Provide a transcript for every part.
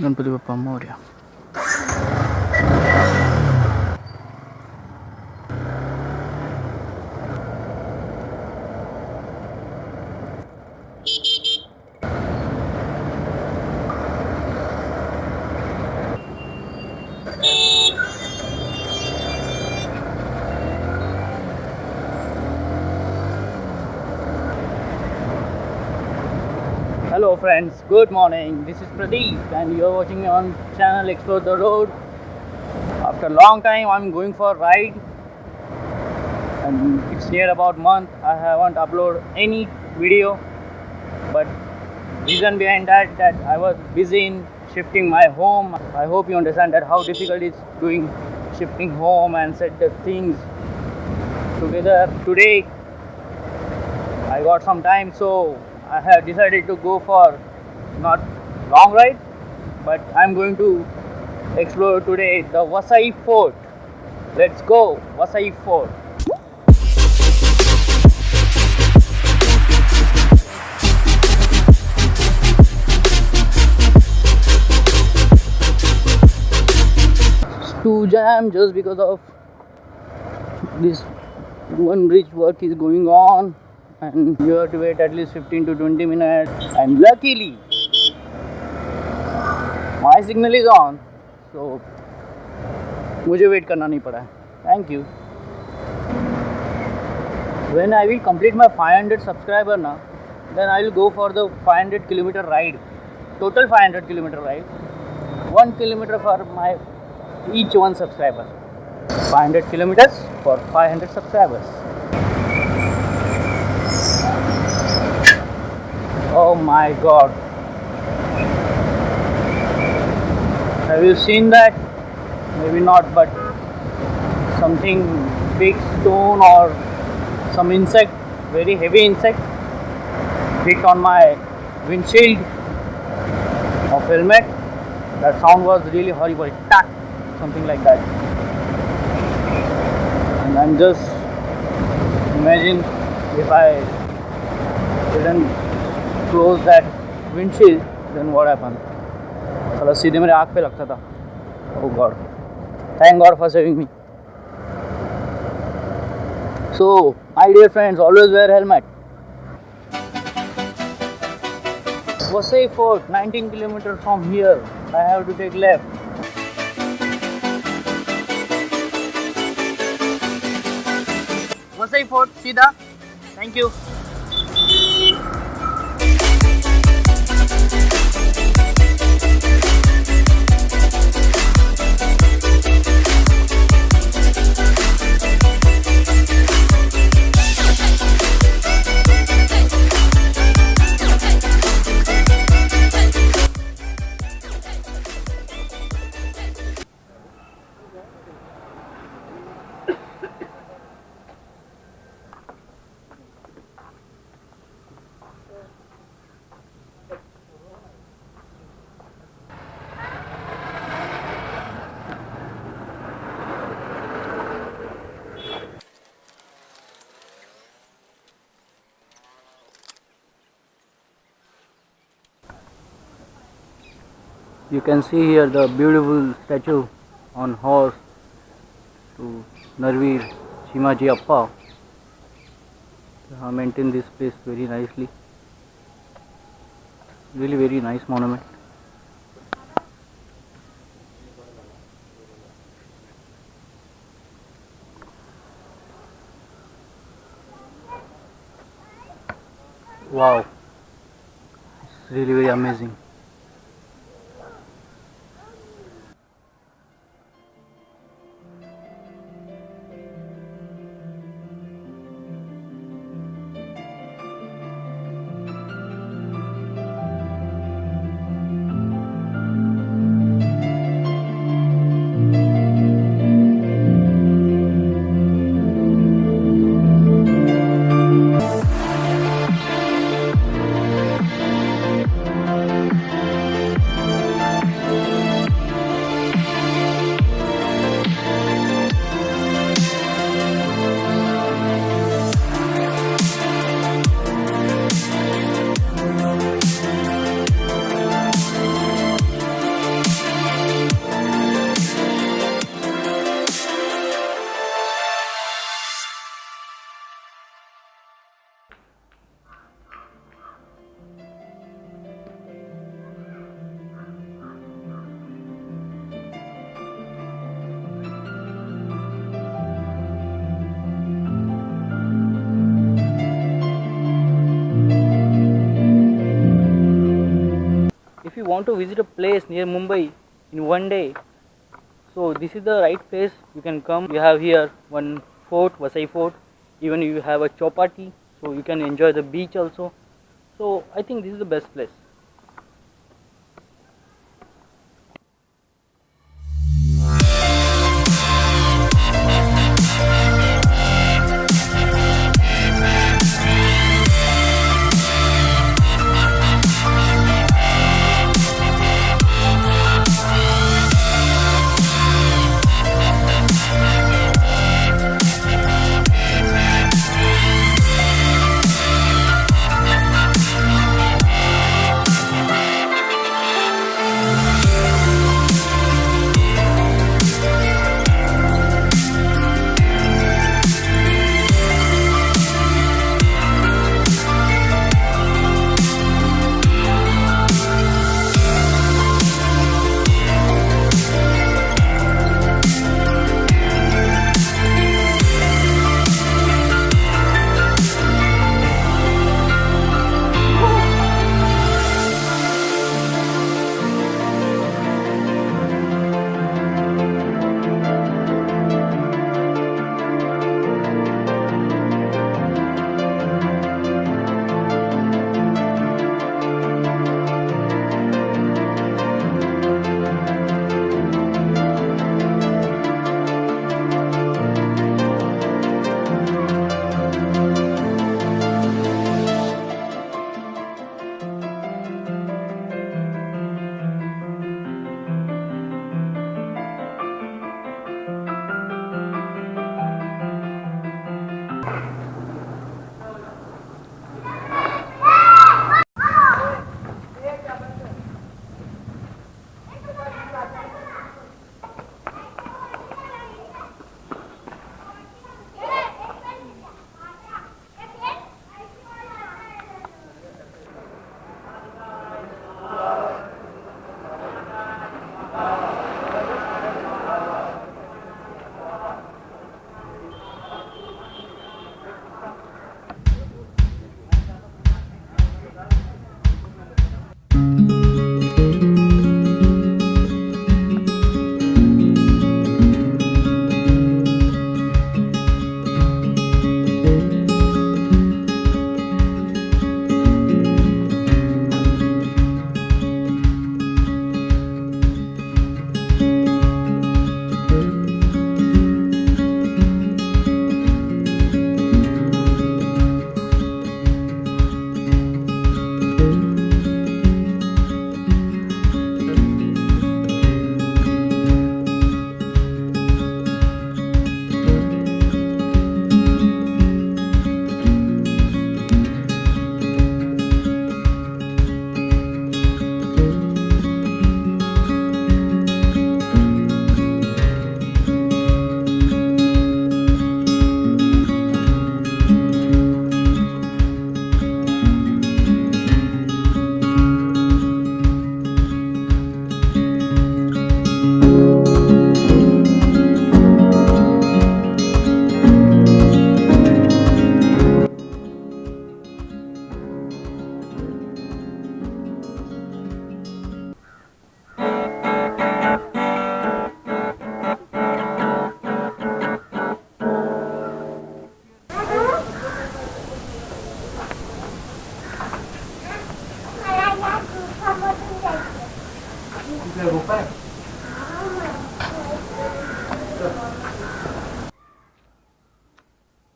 Ganpati Bappa Morya. Hello friends, good morning. This is Pradeep and you are watching me on channel Explore the Road. After a long time I'm going for a ride and it's near about month. I haven't uploaded any video, but reason behind that I was busy in shifting my home. I hope you understand that how difficult it's doing shifting home and set the things together. Today I got some time, so I have decided to go for not long ride, but I'm going to explore today the Vasai Fort. Let's go, Vasai Fort. To jam just because of this one bridge work is going on and you have to wait at least 15 to 20 minutes, and luckily my signal is on, so मुझे wait करना नहीं पड़ा है. Thank you. When I will complete my 500 subscriber now, then I will go for the 500 kilometer ride, total 500 kilometer ride, 1 kilometer for my each one subscriber, 500 kilometers for 500 subscribers. Oh my god, have you seen that? Maybe not, but something big stone or some insect, very heavy insect hit on my windshield of helmet. That sound was really horrible, tack, something like that. And I'm just imagine if I didn't close that windshield, then what happened? साला सीधे मेरे आँख पे लगता था. Oh God, thank God for saving me. So, my dear friends, always wear helmet. Vasai Fort, 19 kilometers from here. I have to take left. Vasai Fort, सीधा. Thank you. You can see here the beautiful statue on horse to Narveer Shimaji Appa. They have maintained this place very nicely. Really very nice monument. Wow, it's really very amazing. if you want to visit a place near Mumbai in one day, so this is the right place. You can come. You have here one fort, Vasai Fort. Even you have a chopati, so you can enjoy the beach also. So I think this is the best place.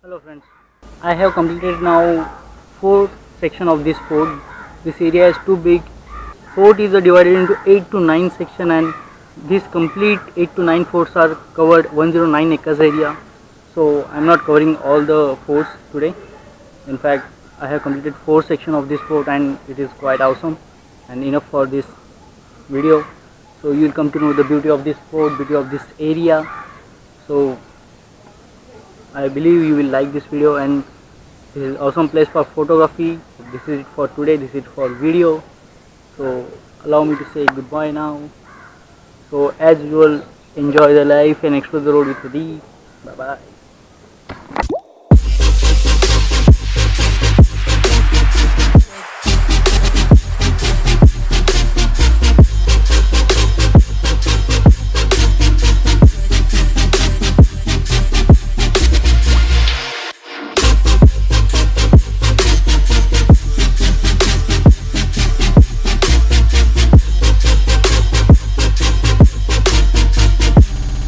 Hello friends, I have completed now 4 section of this fort. This area is too big. Fort is divided into 8 to 9 section, and this complete 8 to 9 forts are covered 109 acres area. So I am not covering all the forts today. In fact, I have completed 4 section of this fort and it is quite awesome and enough for this video. So you will come to know the beauty of this fort, beauty of this area. So I believe you will like this video, and this is awesome place for photography. This is it for today, this is it for video. So allow me to say goodbye now. So as usual, enjoy the life and explore the road with Pradeep. Bye bye.